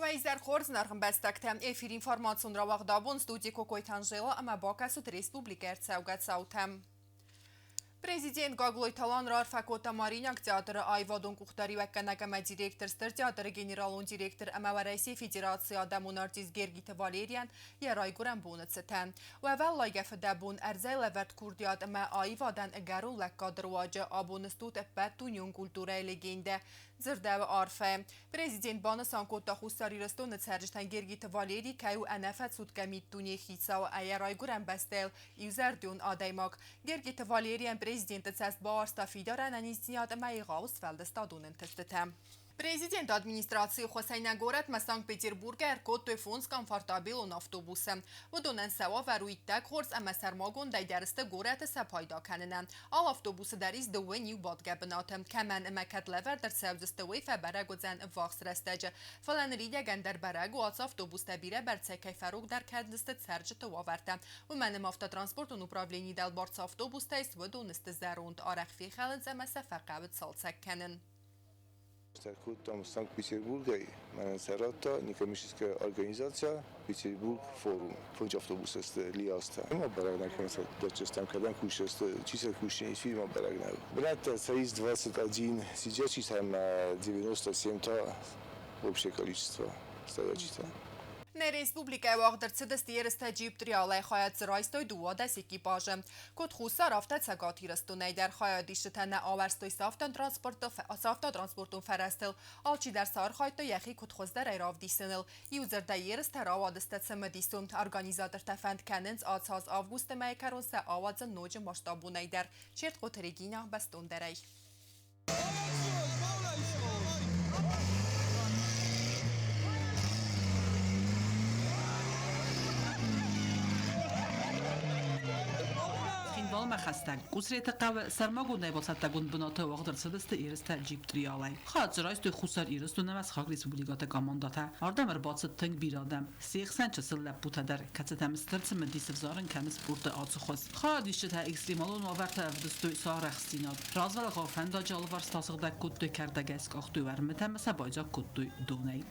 Вайзер хорз наргын бәстәктәм эфир информацион равағдабын студия Кокойтан жылы ама бакасут республика әрцәугәт саутәм. Президент Гаглой Таланрар Факота Мариняк театры Айвадон Кухтари вәккәнәгәмә директор стыр театры генералун директор әмә Россия Федерация адамун артист Гергита Валериан ярай гурам бунытсытәм. Вәвәллай гәфедә бун әрзәй ләвәрт курдият әмә Айвадан әгәру ләккадыр ваджы абуныстут әппәт туньон культура легенде зырдәві арфы. Президент баны санкотта хустари рыстуны цәржтән Гергита Валери кәю әнәфәт суткәмит туне хитсау әярай гурам бәстәл юзәрдюн адаймак. Гергита Валериан Президент цест баарста фидаран анистият майгаус фелдестадунен тестетем. Президент администрации Хосейна город ма Санкт-Петербурга эркот той фонс комфортабилон автобусem. Вдонен сава варуиттак хорс ама сармагон дайдерсте город сапайда каненен. Ал автобусы дариз دوه نیو بادگبناتم کمن مکت لور در سوزستوی فبرگ و زن واقس رستجه فلان ریده گندر برگ و آت автобус تبیره بر تکه فروغ در کدنست سرج تو آورتم و من مافتا ترانسپورت و نوپراولینی دل بارت автобус تایست و دونست زروند آرخفی خلد زم سفقه سالسک کنن. Там Санкт-Петербурга, Сарата, некоммерческая организация Петербург форум. Фонд автобус است لیاستا. ما برای نکنیم داشتم کردن کوشش است چیز کوششی فیلم برای نه. برات سایز 21 сейчас там 97 تا общее количество стоячится. نه ریسپوبلیکای واقع درصدستی رستجیب تریاله خواهد زرایستای دوادس اکیپاژم کد خوسا رافته سگاتی رستونه در خواهد دیشتن نه آورستای سافتان ترانسپورتون فرستل آلچی در سار خواهد تا یخی کد خوز در ایراف دیسنل یوزر دایرست تر آوادستت سمدیسون ارگانیزاتر تفند کننز آتساز آوگوست میکرون سه آوادزن نوج ماشتابونه در شرط قطرگینا بستون درای. Valma xastag. Usrete qav sarmagu nebosatagun bunata waqdar sadasta irsta jib trialay. Xad zrayst khusar irstu nemas xalq respublikata komandata. Ardamar batsat tang bir adam. 80 çasılla butadar katsatam startsım disivzarın kamis burda atsxos. Xad işta ekstremalon avarta avdustoy saraxstinat. Razval qafanda jalvar stasıqda kutdu kardagask axtu vermetem sabayca kutdu donay.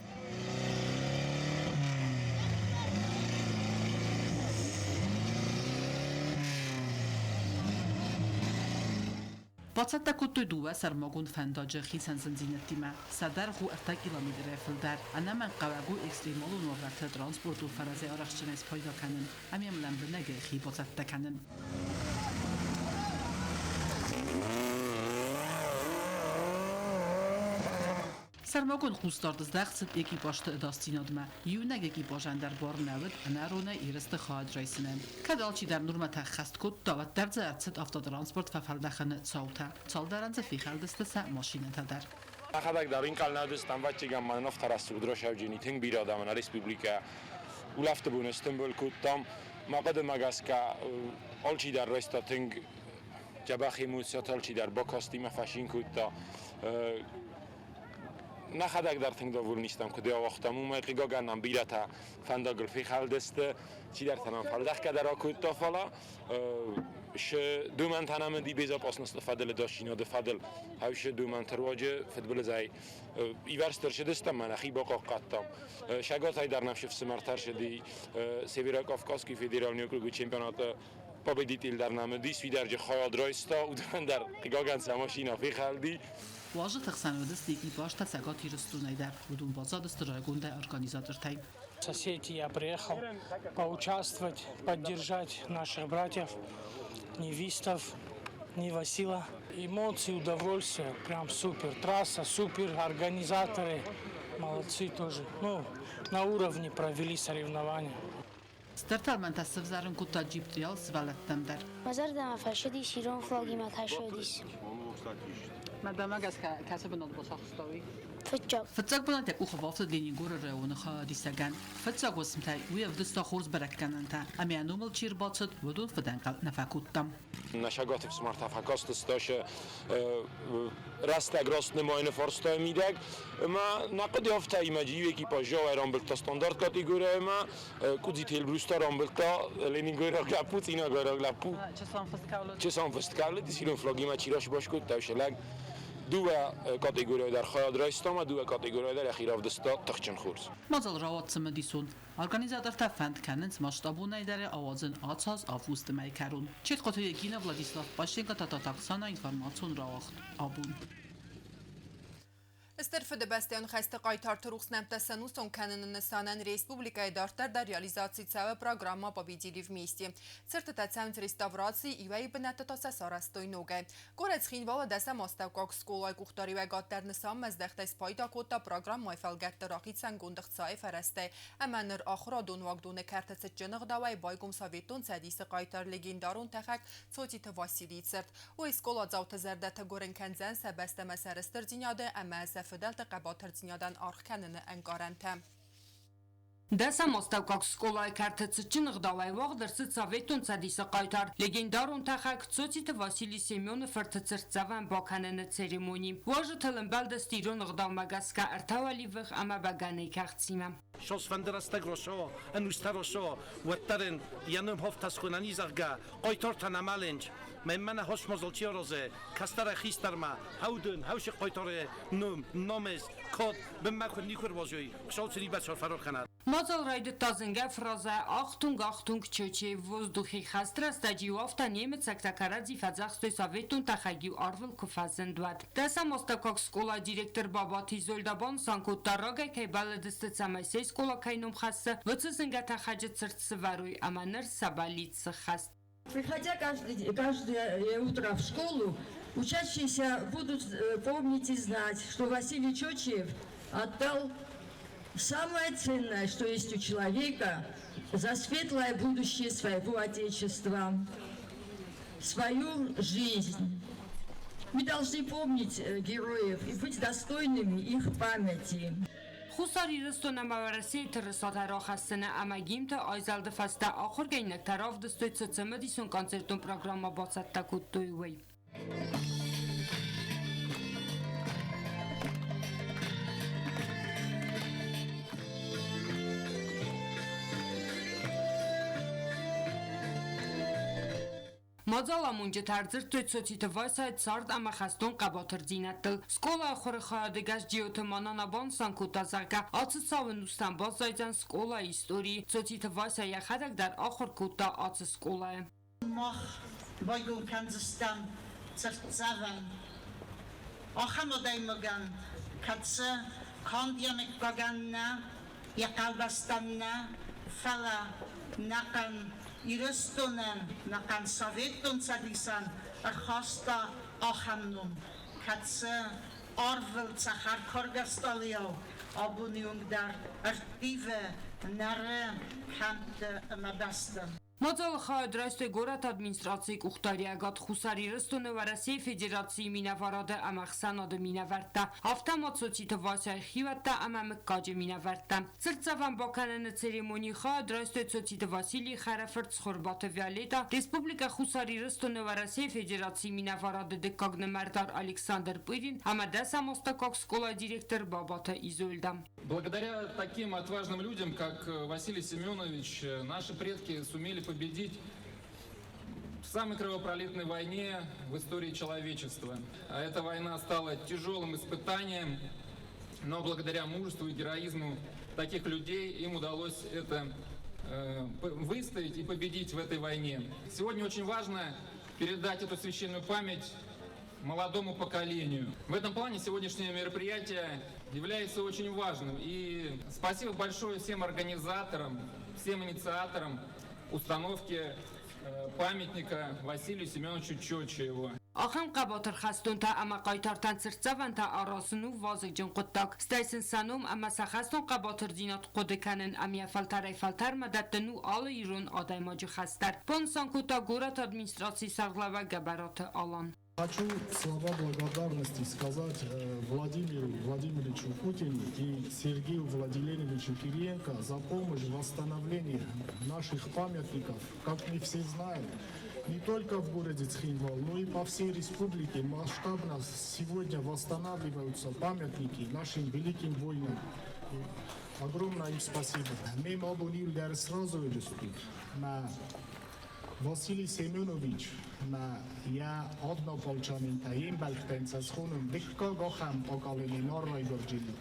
Бацата куттой дува сармагун фандаджа хисан зинзинаттима садар ху 10 километр филдар анаман qawagу ekstremal unovarta transportu farazi araxchines payda kanin amyamlan binage xi bацата kanin Sarmagon xustardız dağıtsıp ekipajda dastinadma. Yunag ekipajandar barnavid anarona iriste xad reisinen. Kadalçi der nurma taxast kod davat der zatsat avtotransport və faldaxını sauta. Çaldaranca fi xaldiste sa maşinata der. Naxadak dar in kalnadistan vaçigam manov tarassu droshevjini ting bir adamın respublika ulafte bun İstanbul kuttam maqad magaska olçi der resta ting jabaxi musiatalçi der bakasti mafashin kutta نخداک در تنگ داور نیستم که دیا وقتم اون موقعی گانم بیرتا فنداگل فی خالدسته چی در تنام فالدخ که در آکوت تافلا ش دو من تنام دی بیزا پاسنست فدل داشتینا دفدل هاوش دو من ترواجه فدبل زای ایورستر شدستم من اخی با قاتم شگات های در نفش سمرتر شدی سیبرا کافکاسکی فدرالنی اوکروگ چمپیونات победитель در نام دی سویدرج خیال رایستا و در گاگان سماشینا فی خالدی Важно таксановость экипаж тасагати растунайдар будун базад стройгунда организатор тай. Соседи, я приехал поучаствовать, поддержать наших братьев, невистов, Невасила. Эмоции, удовольствие, прям супер. Трасса, супер, организаторы, молодцы тоже. Ну, на уровне провели соревнования. Startal من تصفزارن کتا جیب تریال سوالتم در. مزار دم فشدی شیران فلاگی متشودیس. مدام اگه کسب ناد با ساختاوی. فتاق بنا تک او خواست لینیگور روان خادی سگن. فتاق واسم تای وی افدست خورز برکانن تا. امی انومل چیر باتشد ودون فدانقل نفکوتم. نشگاتی سمارت فکاست استاشه راست راست نماینه فارستای میدگ ما نقد یافته ایمجی اکیپاژ و ایران بلتا استاندارد کاتگوری ما کدی تیل بروستا رام بلتا لینینگوی را گلپوت اینا گوی را گلپوت چه سان فستکاله دیسیلون فلاگی ما چیراش باش کد تاوشلگ دو کاتگوری در خیال رایستام و دو کاتگوری در اخیراف دستا تخچن خورس. Մազալ ռավացը մդիսուն Organizator ta fənd kənins մասշտաբուն այդարե ավազın ացած ավգուստ մայքարուն Չետ խոթը եկինը Վլադիսլավ Պաշենկա տատատակսանա ինֆորմացիոն ռավախտ աբուն Ստերֆը դբաստեոն խայստը կայթար թրուխսնեմտեսանուսոն կաննն նսանեն Республикայի դարտար դա реализациицավը պրոգրամма победили вместе. Цертатацիան реставрации իվայի բնատոտոսես արաստոյնոգ է. Կորեց խինվալը դեսա մոստավկոք սկոլայ կուղտարի վեգատեր նսամ մեզդեղտես պայտակոտա պրոգրամ մայֆալ գետտարախիցան գունդղցայի վերստե. Əmənir axıradun vaqdunu kərtəsi cınıqdavay baygum sovetun cədisi qaytar legendarun təxək Çotitə Vasilitsert. O iskola zavtı zərdətə gorən kənzən səbəstə məsəristır dünyadı əməzə Fidel Qəbatırcınyadan arxkənini ənqarəntə. Դեսա մոստավկակ սկոլայի կարտեցը ճնղդավայ վաղդրսը ծավետուն ծադիսը կայտար, լեգենդարուն թախակ ծոցիտը Վասիլի Սեմյոնը վրթծր ծավան բականենը ծերեմոնի, վաժը թլմբալ դստիրուն ղդավ մագասկա արտավալի վղ ամաբագանի կաղցիմը. Շոս վանդրաստագրոշո, ընուստարոշո, վետտարեն, յանում հովտասխունանի զաղգա, կոյտորթան ամալենջ, մեմմանը հոսմոզոլչի օրոզ է, կաստարը խիստարմա, հաուդուն, հաուշի կոյտոր է, նում, նոմես, կոդ, բմմակուր նիքուր վոզյոյ, շոլցրի բացոր վարոր խանար. Մոզալ ռայդը տազնգա ֆրազա աղթունգ չոչի ոզդուխի խաստրա ստաջի ուավտա նեմեց ակտակարածի ֆազախստոյ սավետուն տախագի արվլ կուֆազնդուատ։ Դեսա մոստակոք սկոլա դիրեկտոր բաբաթի զոլդաբան սանքու տարագայ կայ բալադստը ծամայսեյ սկոլա կայնում խասը վծը զնգա տախաջը ծրծը վարույ ամանր սաբալիցը խաստ։ Приходя каждое утро в школу, учащиеся будут помнить и знать, что Василий Чочиев отдал самое ценное, что есть у человека, за светлое будущее своего Отечества, свою жизнь. Мы должны помнить героев и быть достойными их памяти. Խուսարի ռստոնը մավարասի թրսատարող հասցնը ամագիմտը այզալդը ֆաստա ախոր գայնակ տարավ դստոյ ծծմը դիսուն կոնցերտուն պրոգրամը բացատտակուտ դույվի։ Մազալ ամունջը թարձր տույցոցիտը վայսայդ սարդ ամախաստոն կաբաթր ձինատլ։ Սկոլա խորը խայադեգաշ ջիոթը մանանաբան սանքուտազակա ացսավն ուստան բազայցան սկոլա իստորի ծոցիտը վայսա յախադակ դար ախոր կուտա ացը սկոլա է։ Մախ բայգուն կանզստան ծրծավան ախամոդայ մգան կացը կանդյանեք կագաննա յակալբաստաննա ֆալա նական Իրստոնեն նական սավետուն ծադիսան արխաստա ախամնում կացը արվլ ծախար կորգաստալիով աբունիունգ դար արտիվը նարը կամտը մադաստը Մոձալ խայդրայստը գորատ ադմինստրացիի կուղտարիագատ խուսարի ռստոնը վարասի ֆեդերացիի մինավարադը ամախսանադը մինավարտա, ավտամացոցիթը վասյայ խիվատա ամամկ կաջը մինավարտա։ Ծրծավան բականենը ծերեմոնի խայդրայստը ծոցիթը Վասիլի խարաֆրտ սխորբատը վյալետա, Республика խուսարի ռստոնը վարասի ֆեդերացիի մինավարադը դեկագնը մարտար Ալեքսանդր Պիրին, համադասա մոստակոք սկոլա դիրեկտոր Բաբաթը Իզոլդա։ Благодаря таким отважным людям, как Василий Семенович, наши предки сумели победить в самой кровопролитной войне в истории человечества. Эта война стала тяжелым испытанием, но благодаря мужеству и героизму таких людей им удалось это выстоять и победить в этой войне. Сегодня очень важно передать эту священную память молодому поколению. В этом плане сегодняшнее мероприятие является очень важным. И спасибо большое всем организаторам, всем инициаторам установки памятника Василию Семеновичу Чочиеву. Ախամ կաբաթր խաստուն թա ամա կայտարտան ծրծավան թա արասնու վազը ջնկոտակ ստայսն սանում ամա սախաստուն կաբաթր դինատ կոդեկանեն ամյա ֆալտարայ ֆալտար մադատնու ալը իրուն ադայմաջը խաստար բոն սանկուտա գորատ администрации Сарглава Габарата Алан. Хочу слова благодарности сказать Владимиру Владимировичу Путину и Сергею Владимировичу Кириенко за помощь в восстановлении наших памятников. Как мы все знаем, не только в городе Цхинвал, но и по всей республике масштабно сегодня восстанавливаются памятники нашим великим воинам. Огромное им спасибо. Мы могли сразу Василий Семенович, я одно полчамента, им бальхтенца схунум, дикко гохам покалени норрой горджили.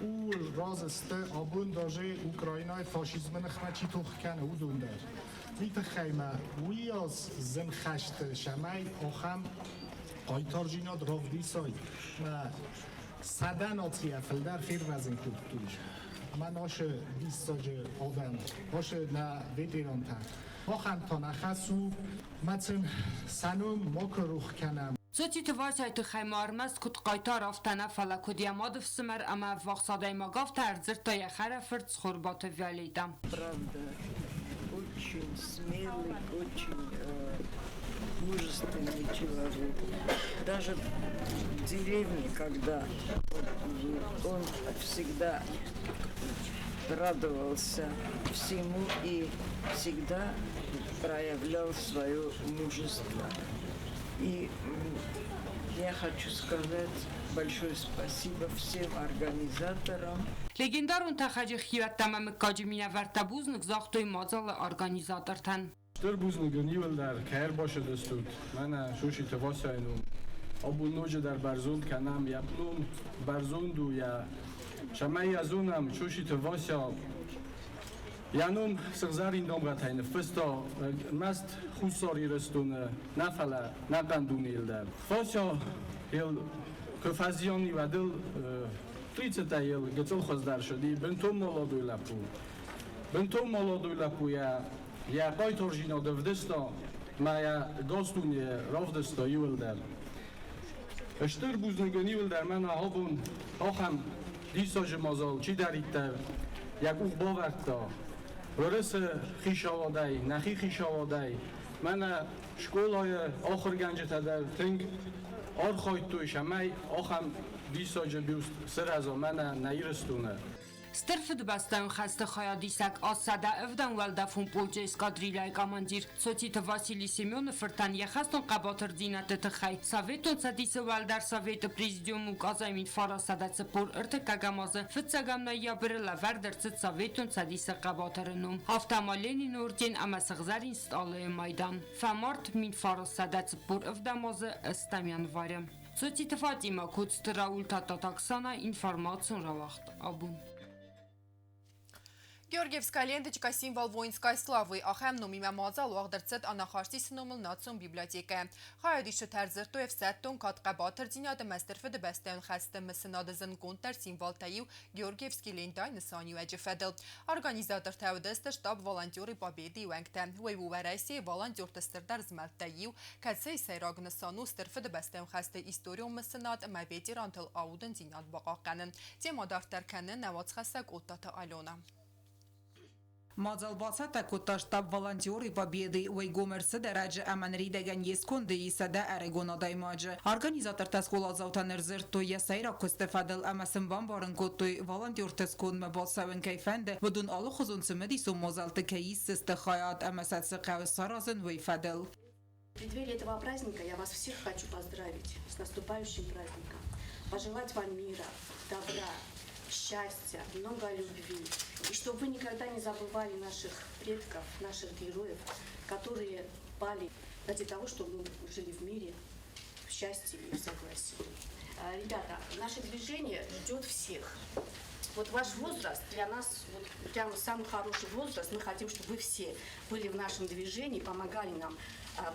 У разысты абун даже Украиной фашизмын хначи тухкана удундер. Вита хайма, уяз зен хашт шамай охам айторжинод ровдисой. Sadan otsiafel dar firvazin kultuj. Ma nasze dissoje odam, nasze na veteranta. Ocham to nachasu, macen sanum mokruch kanam. Zoti te was uit de heimarmas kut qaytar aftana fala kudiyamad fsmer ama vaqsaday magav tarzir ta yakhara fert khurbat vialidam. Правда, очень смелый, очень мужественный человек. Даже в деревне, когда он всегда радовался всему и всегда проявлял свое мужество. И я хочу сказать большое спасибо всем организаторам. Legendar untaxaji xiyat tamam kajimina vartabuzn gzaxtoy mazal organizatortan. Штыр бузлугун ивэлдар кайр бошад астуд. Мана шуши тавасайнум. Абул ножа дар барзунд канам яплум барзунду я шамай азунам шуши таваса. Янум сгзарин домгатайн фесто маст хусори растун нафала нагандун илдар. Фосо ил кофазиони вадил 30 ел гцел хоздар шуди бентум молодуйлапу. Бентум молодуйлапу я qaytorjino dövdesto maya gostunie rovdesto yulder. Ashtur buznugani yulder mana habun axam disoj mazal chi dariter yak u bavarta. Roris xishawaday, naxi xishawaday. Mana shkolay oxir ganjeta dar ting ar khoytu shamay axam disoj biust sirazo mana nayristuna. Stırfıd bastan xasta xayadisak asada evdan valdafun polca eskadrilay komandir Sotit Vasili Semyonov fırtan yaxaston qabatır dinatı tıxay Soveton sadisi valdar Sovet prezidiumu qazamin farasada spor irtikagamazı fıtsagamna yabırla verdersit Soveton sadisi qabatırınum Haftama Lenin orten ama sığzarin stalı maydan Famart min farasada spor evdamazı istamyan varım Sotit Fatima kutstıra ultataksana informasyon ravaqt abun Георгиевская ленточка – символ воинской славы, а хемну мимо мазал уахдерцет анахарси сыномыл нацун библиотеке. Хайодишу терзертуев сеттун катка батыр динады мастерфеды бестен хастым мысынады зынгунтер символ таю Георгиевский лентай нысанию эджифедл. Организатор теудесты штаб волонтеры победы уэнгте. Уэйву варайси волонтер тестырдар змелт таю, кадсей сайраг нысану стерфеды бестен хасты историю мысынад ма ветерантыл аудын динад багаканын. Тема дартарканын навацхасак оттата алона. Мазал басата кута штаб волонтеры победы уйгомерсы даража аманридеген есконды исада арегонадай маджа. Организатор таскола заутанер зыртой ясайра костефадыл амасын бамбарын коттой волонтер таскон мабасавен кайфенде будун алу хузун сымеди сум мазалты каис сыстахаят амасатсы кавы саразын вейфадыл. В преддверии этого праздника я вас всех хочу поздравить с наступающим праздником. Пожелать вам мира, добра, счастья, много любви. И чтобы вы никогда не забывали наших предков, наших героев, которые пали ради того, чтобы мы жили в мире, в счастье и в согласии. Ребята, наше движение ждет всех. Вот ваш возраст для нас вот прямо самый хороший возраст. Мы хотим, чтобы вы все были в нашем движении, помогали нам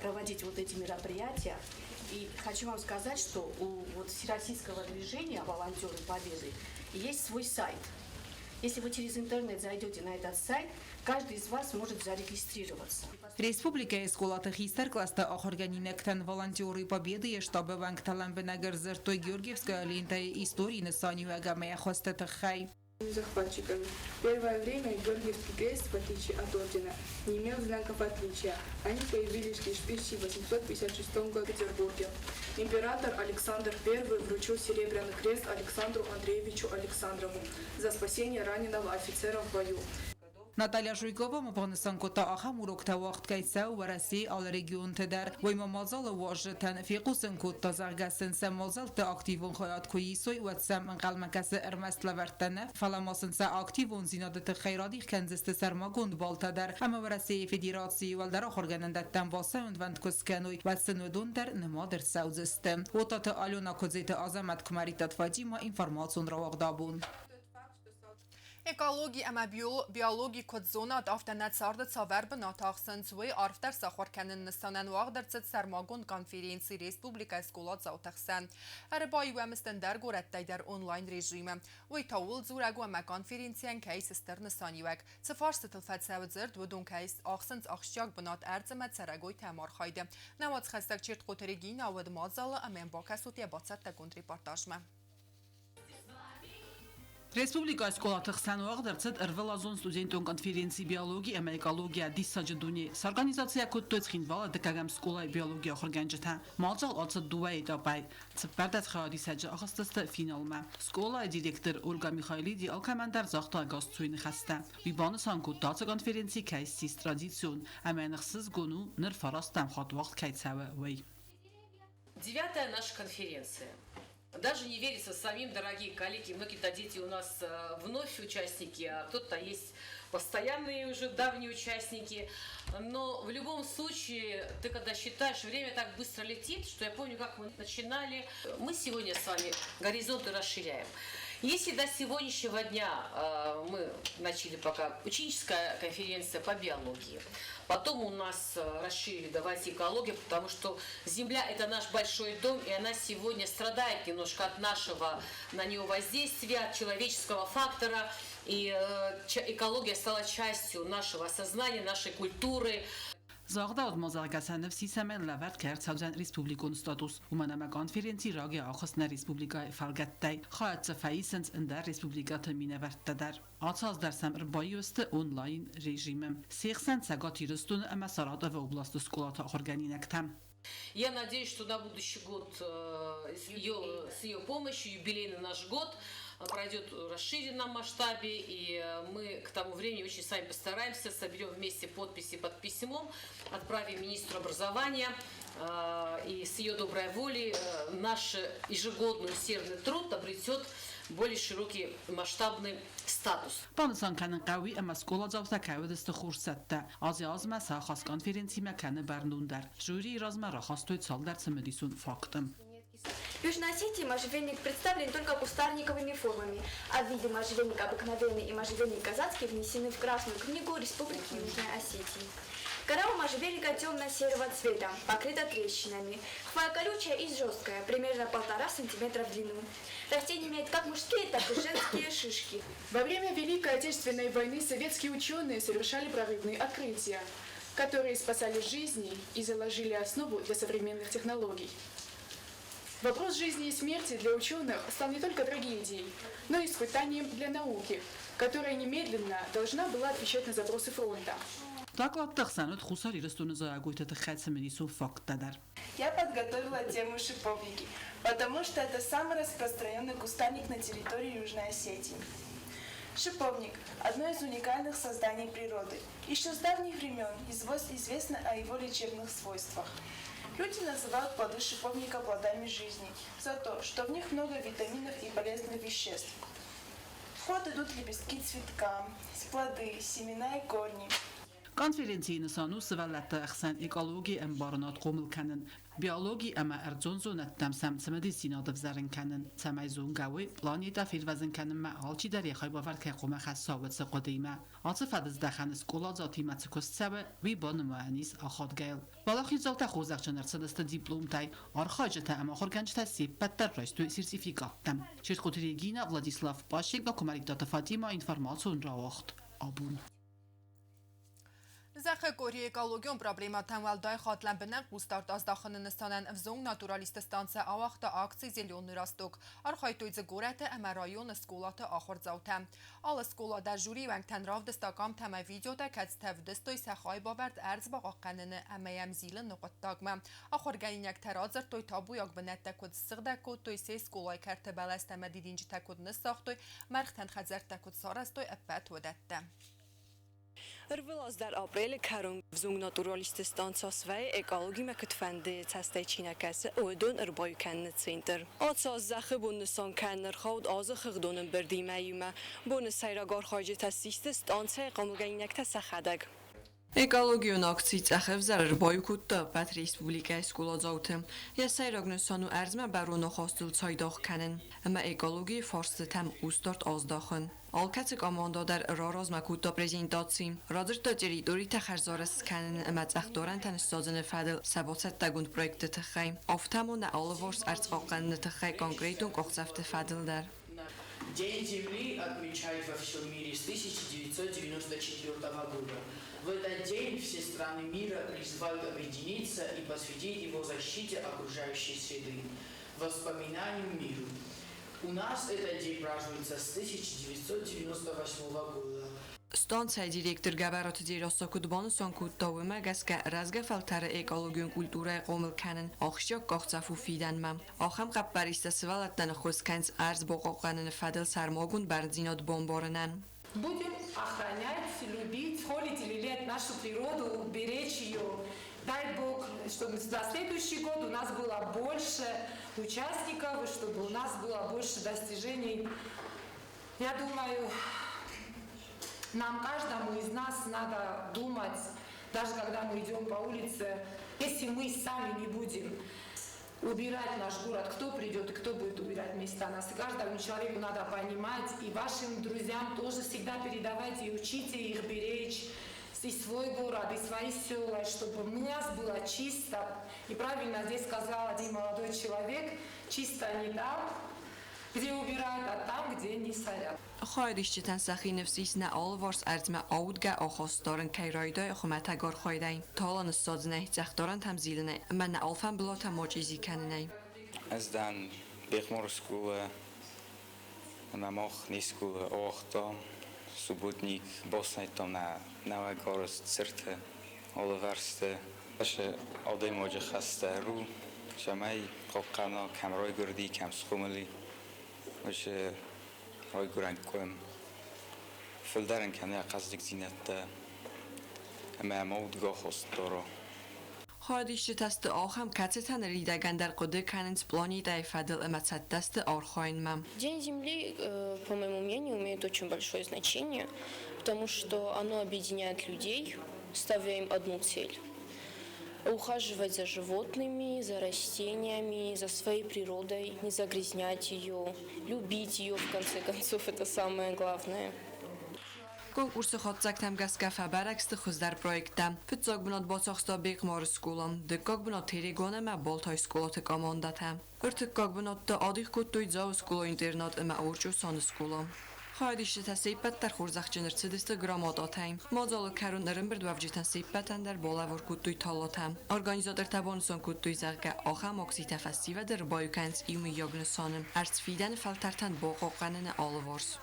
проводить вот эти мероприятия. И хочу вам сказать, что у вот всероссийского движения «Волонтеры Победы» есть свой сайт. Если вы через интернет зайдете на этот сайт, каждый из вас может зарегистрироваться. Республика эсколаты хистер класста охорганинектен волонтеры Победы, чтобы вангталан бенагер зертой Георгиевская лента истории несанию агамея хостетахай. Захватчиками. В первое время Георгиевский крест, в отличие от ордена, не имел знаков отличия. Они появились лишь в 1856 году в Петербурге. Император Александр I вручил серебряный крест Александру Андреевичу Александрову за спасение раненого офицера в бою. ناتالیا جویگووا مبانستان کتا آخم وروکتا وقت کیسا و رسی آل رگیون تدر و مازال واجتن فی قوسن کتا زرگستن سمازال تا اکتیون خیات کویسوی و تسم انقل مکس ارمست لورتنه فلاماسن سا اکتیون زینادت خیرادی کنزست سرماگوند بالتا در اما ورسی فدراسی والدر آخرگنندتن واسوند وند کسکنوی و سنودون در نمادر سوزستم و تا آلونا کزیت آزمت کماریتت فاجیما اینفرماسون را وقدابون Экология ама биология код зона афтанат сардат саверб натахсан цуи арфтар сахорканын нстанан вагдерцет сармагон конференции республика сколат заутахсан. Арбай вемстен дар гореттай дар онлайн режиме. Уи таул зурагу ама конференциан кейс стернстанивек. Цфарс тилфат савзерд ودون кейс ахсанц ахшяг бнат арзмат сарагой тамар хайде. Намат хастак чирт qoterigina ود мазала амен бакасут я бацат такун репортажма. Республика сколат хсануаг дерцет эрвелазон студентон конференции биологии и экология диссадждуни с организация коттоц хинвала декагам скола биология хорганжта малжал отсад дуай дабай цпердат хади саджа ахстаста финалма скола директор Ольга Михайлиди алкамандар захта гастуин хаста вибансан коттоц конференции кейсис традицион аменхсыз гону нер фарастам хат вакт кейтсава вай. 9-я наша конференция. Даже не верится самим, дорогие коллеги, многие-то дети у нас вновь участники, а кто-то есть постоянные уже давние участники. Но в любом случае, ты когда считаешь, время так быстро летит, что я помню, как мы начинали. Мы сегодня с вами горизонты расширяем. Если до сегодняшнего дня мы начали пока ученическая конференция по биологии, потом у нас расширили «Давайте экология», потому что Земля – это наш большой дом, и она сегодня страдает немножко от нашего на нее воздействия, от человеческого фактора, и экология стала частью нашего сознания, нашей культуры. زاغدا od mozargasan nefsi semen lavert kert sauzen republikon status umanama konferenci rage akhsna republika falgattay khat safaisens in der republika termine vertadar atsaz dersem bayuste online rejimem 80 sagati rustun ama sarada ve oblast skolata organinektam. Я надеюсь, что на будущий год с ее помощью, юбилейный наш год, пройдет в расширенном масштабе, и мы к тому времени очень сами постараемся, соберем вместе подписи под письмом, отправим министру образования, и с ее доброй волей наш ежегодный усердный труд обретет более широкий масштабный статус. Пансан канен قوي اما سكولا زاوتا كاود استخورسته از ازما ساخاس конференции مكان برنوندر جوري رازما راخاستوي سال درس مديسون فاكتم. Южной Осетии можжевельник представлен только кустарниковыми формами, а виды можжевельника обыкновенный и можжевельник казацкий внесены в Красную книгу Республики Южной Осетии. Кора у можжевельника темно-серого цвета, покрыта трещинами. Хвоя колючая и жесткая, примерно 1,5 см в длину. Растение имеет как мужские, так и женские шишки. Во время Великой Отечественной войны советские ученые совершали прорывные открытия, которые спасали жизни и заложили основу для современных технологий. Вопрос жизни и смерти для ученых стал не только трагедией, но и испытанием для науки, которая немедленно должна была отвечать на запросы фронта. Я подготовила тему шиповники, потому что это самый распространенный кустарник на территории Южной Осетии. Шиповник – одно из уникальных созданий природы. Еще с давних времен известно о его лечебных свойствах. Люди называют плоды шиповника плодами жизни за то, что в них много витаминов и полезных веществ. В ход идут лепестки цветка, плоды, семена и корни. Konferenții năsanu săvălată axan ecologie embarnat qomul kanen biologi ama erzonzo nattam samsamadi sinad vzarin kanen samaizun gawi planeta filvazin kanen ma alchi dar yaxay bavar ka qoma xasavat saqadima atsif az daxan skola zati matskos sabe vi bon muanis axad gail balaxi zalta xozaqchanar sadasta diplomtay arxajata ama xorganjta sipatar rastu sertifikatam Chirtqotirigina Vladislav Pashik komaritata Fatima informatsiyon rawaxt abun زخ کوری اکولوژیون پروبلما تنوالدای خاطلن بنن قوستارت از داخل نستانن افزون ناتورالیست استانس آوخت آکسی زیلیون راستوک آرخایتویز گورت امرایون اسکولات آخر زاوتم آل اسکولا در جوری ونگ تن راو دستاکام تم ویدیو دا کز تفدستوی سخای باورد ارز با قانن امیم زیل نقط داگم آخر گینک ترازر توی تابو یاگ بنت تکود سغده کود توی سی اسکولای کرت بلست مدیدینج تکود نساختوی مرختن خزر تکود سارستوی ابت ودتم Rvılas dar apreli karun vzung naturaliste stansasvay ekologi mekutfende testayçinakası odun erboy kennet center. Atsaz zaxı bunu son kenner xawd azı xıqdonun birdimeyüme. Bunu sayragar xarcı tesiste stansay qamulgaynekte saxadag. Ekologiyon akcít axevzar erboy kutta pat respublikay skuladzavte. Ya sayragnu sanu erzme barono xastul çaydag kenen. Ama ekologi forste tam ustart azdaxın. Alkatsik amanda در راراز مکوتا پرزنتاسی رادر تا تریتوری تخرزارس کنن امتاخ دارن تنستازن فدل سباست تگوند پرویکت تخیم آفتمون алворс арц آقن تخی конкретун قخصفت فدل در День Земли отмечают во всем мире с 1994 года. В этот день все страны мира призывают объединиться и посвятить его защите окружающей среды, воспоминанию миру. У нас этот день празднуется с 1998 года. Станция директор габарат дираса кудбан сан кудтавма гаска разга фалтар экологион культура قومل کنن آخشیا قاخصفو فیدن مم آخم قب بریسته سوالتن خوزکنز ارز باقاقنن فدل سرماگون برزینات бомбарнан. Будем охранять, любить, холить и лелеять нашу природу, беречь ее. Дай Бог, чтобы за следующий год у нас было больше участников, и чтобы у нас было больше достижений. Я думаю, нам каждому из нас надо думать, даже когда мы идем по улице, если мы сами не будем убирать наш город, кто придет и кто будет убирать вместо нас. И каждому человеку надо понимать, и вашим друзьям тоже всегда передавайте и учите их беречь, и свой город, и свои села, чтобы у нас было чисто. И правильно здесь сказал один молодой человек, чисто не там, где убирают, а там, где не сорят. خواهدیش چتن سخی نفسیس نه آلوارس ارزم آودگه آخواستارن که رایده خمتگار خواهدهیم تالان الساز نه زختارن تمزیل نه من نه آلفن بلا تماجیزی کنه از دن بیخمار سکوه نماخ نیسکوه آختا سبودنیک باس نیتام نه نوگارست سرته آلورسته باشه آده موجه خسته رو شمای قبقنا کمرای گردی کم سخوملی باشه رای گرنگ کوم فلدرن کنه قصدک زینت اما مودگاه هست دارا خواهدیش تست آخم کتتن ریدگن در قده کننس плане дай фадел эмацат тест архайн мам. День Земли, по моему мнению, имеет очень большое значение, потому что оно объединяет людей, ставя им одну цель. Ухаживать за животными, за растениями, за своей природой, не загрязнять ее, любить ее, в конце концов, это самое главное. Конкурс خاطزکتم گسکه فبرکست خوز در پرویکتم فتزاگ بناد باچاخستا بیق مار سکولم دکاگ بناد تیریگانه ما بالتای سکولات کاماندتم ارتکاگ بناد تا آدیخ کتوی زاو سکولا اینترنات اما اورچو سان سکولم خواهدیشت تا سیپت در خورزخ جنر چدست گرامات آتایم مازالو کرون نرم برد وفجیتن سیپتن در بالاور کتوی تالاتم ارگانیزاتر تبانسان کتوی زغگه آخم اکسی تفستی و در بایوکنس ایومی یاگنسانم ارز فیدن فلترتن باقاقنن آلوارس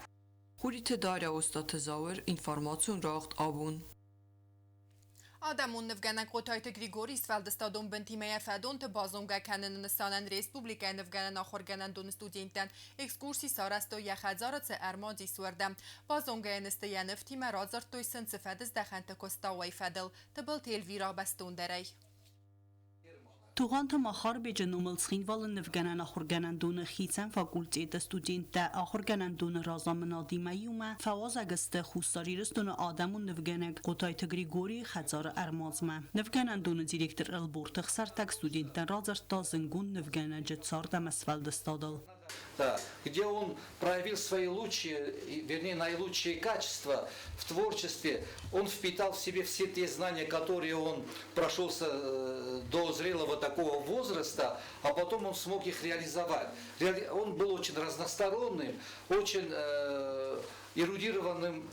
خوریت داره استاد زاور اینفارماتون راخت آبون. آدمون نفگنن قطایت گریگوریس فلدستادون بنتیمه فدون تا بازونگه کنن نستانن ریسپوبلیکه نفگنن آخورگنن دون استودینتن اکسکورسی سارستو یخزارت سه ارمادی سوردم بازونگه نسته نفتیمه رازارت توی سنس فدز دخنت کستاوی فدل تبل تیل ویرا بستون داری. توغانت مخار به جنومل سخینوال نفگنن آخورگنن دون خیتن فاکولتیت استودینت آخورگنن دون رازامنادی میومه فواز اگست خوستاری رستون آدمون نفگنگ قطایت گریگوری خزار ارمازمه نفگنن دون دیرکتر البورت خسر تک استودینت رازر تا زنگون نفگنن جتسار دم اسفل دستادل. Да, где он проявил свои лучшие, вернее, наилучшие качества в творчестве. Он впитал в себе все те знания, которые он прошелся до зрелого такого возраста, а потом он смог их реализовать. Он был очень разносторонним, очень эрудированным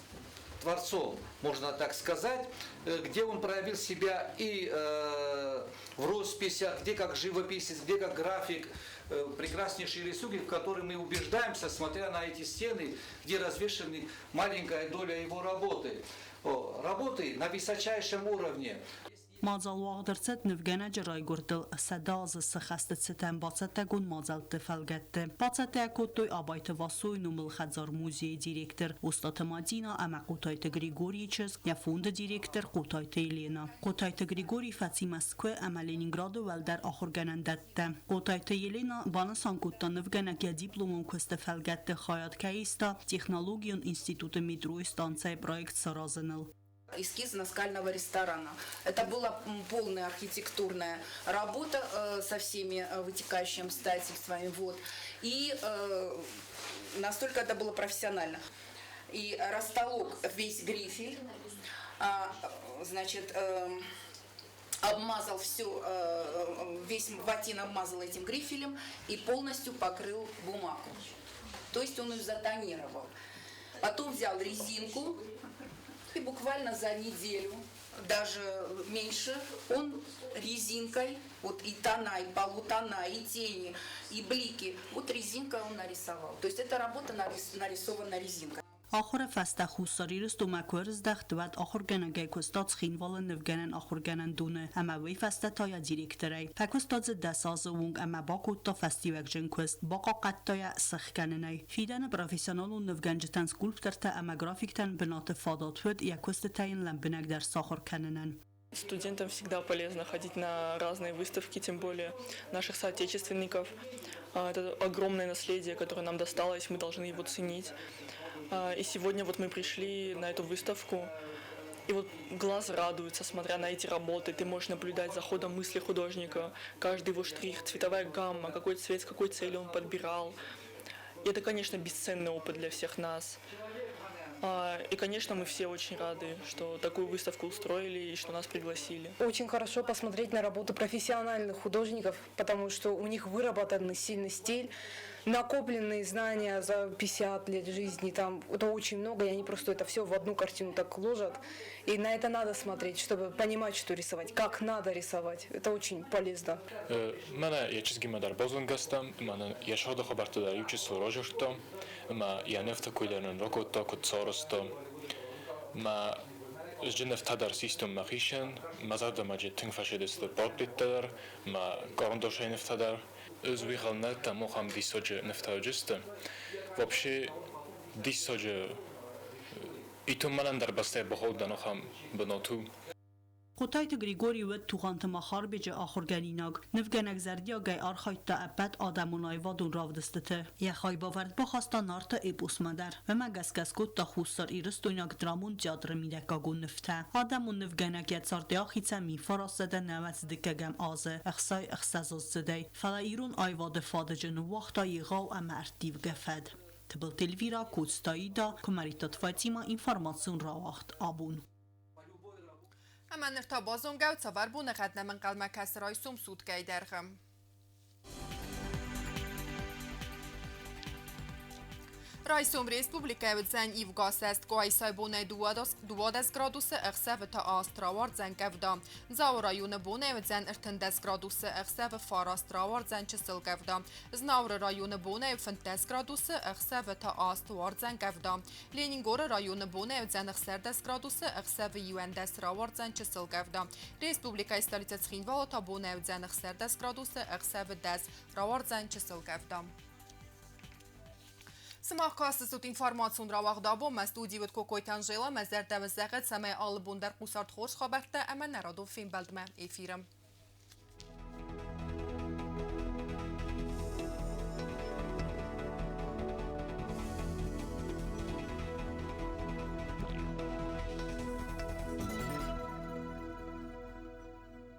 творцом, можно так сказать, где он проявил себя и в росписях, где как живописец, где как график, прекраснейшие рисунки, в которые мы убеждаемся, смотря на эти стены, где развешена маленькая доля его работы. Работы на высочайшем уровне. Մազալ ուաղդրցետ նվգենը ջրայ գուրդլ սադազը սխաստեցետեն բացատագուն մազալ տվալգետը։ Բացատեակոտոյ աբայթը վասույն ու մլխadzար մուզեի դիրեկտոր Ոստատը Մադինա ամակոտայտը Գրիգորիչս և ֆոնդը դիրեկտոր Կոտայտը Елена։ Կոտայտը Գրիգորի Ֆացի Մոսկվե ամա Լենինգրադը վալդար ախորգանանդատը։ Կոտայտը Елена բանասանկուտը նվգենակյա դիպլոմում կստվալգետը խայատքայիստա Технологион института метро и станция проект Саразанел. Эскиз наскального ресторана. Это была полная архитектурная работа со всеми вытекающими обстоятельствами. Вот. И настолько это было профессионально. И растолок весь грифель, значит, обмазал все, весь ватин обмазал этим грифелем и полностью покрыл бумагу. То есть он ее затонировал. Потом взял резинку и буквально за неделю, даже меньше, он резинкой, вот и тона, и полутона, и тени, и блики, вот резинкой он нарисовал. То есть эта работа нарисована резинкой. آخر فسته خوصاریرست و مکورز دخت ود آخر گنگه کستاد خینوال نفگنن آخر گنن دونه اما وی فسته تایا دیریکتره فکستاد دساز وونگ اما باکو تا فستی وک جن کست باقا قد تایا سخ کننه فیدن پروفیسیونال و نفگنجتن سکولپتر تا اما گرافیکتن بنات فادات ود یا کست تاین لنبنگ در ساخر کننن. Студентам всегда полезно ходить на разные выставки, тем более наших соотечественников. Это огромное наследие, которое нам досталось, мы должны его ценить. И сегодня вот мы пришли на эту выставку, и вот глаз радуется, смотря на эти работы. Ты можешь наблюдать за ходом мысли художника, каждый его штрих, цветовая гамма, какой цвет, с какой целью он подбирал. И это, конечно, бесценный опыт для всех нас. И, конечно, мы все очень рады, что такую выставку устроили и что нас пригласили. Очень хорошо посмотреть на работу профессиональных художников, потому что у них выработанный сильный стиль, накопленные знания за 50 лет жизни, там это очень много, и они просто это все в одну картину так ложат. И на это надо смотреть, чтобы понимать, что рисовать, как надо рисовать. Это очень полезно. Mana je český madar bozungastam, mana je šhodo chobarto dar juči su rožošto, ma je nefta kujdanon rokoto kod sorosto, ma žnefta dar sistem machishen, ma zada ma je tingfashedeste portlittadar, ma korondoshe nefta dar. Звихал нета мохам дисоджи нефтаджисте. Вообще дисоджи и то манандар басте бахолдан хам бноту. قطعت گریگوری و توغانت مخار بجه آخرگنیناگ نفگنک زردیا گی آرخایت تا اپت آدمونای وادون راودسته یه خای باورد بخواستا نارتا ایبوس مدر و مگس کس کد تا خوستار ایرستونیاگ درامون جادر میدکاگون نفته آدمون نفگنک یه ساردیا خیچه می فراس زده نوت دکگم آزه اخسای اخسازوز زده فلا ایرون آیواد فادجن وقتا یغاو امرتیو گفد تبل تلویرا کودستایی دا کماریتات فاتیما اینفارماسیون را وقت آبون اما ارتباطون گاو تفر بونه قدنا من قلمه کسرای سومسود گای درخم. رئیسم ریسپوبلیکای و زن ایوگاس است که ایسای بونه 12 گرادوس اخسه و تا آستراوارد زن گفدام. زاو رایون بونه و زن 13 گرادوس اخسه و فاراستراوارد زن چسل گفدام. زناور رایون بونه و 15 گرادوس اخسه و تا آستوارد زن گفدام. لینینگور رایون بونه و زن 13 گرادوس اخسه و یوان دستراوارد زن چسل گفدام. ریسپوبلیکای столица Цхинвала تا بونه و زن 13 گرادوس اخسه و دستراوارد زن چسل گفدام. Сымақ қасысут информацион рауағда бо мәстудиевет Кокойт Анжела мәзәрді візәғіт сәмәй алыбундар құсарт хош қабатты әмән әраду фин бәлдімә эфирім.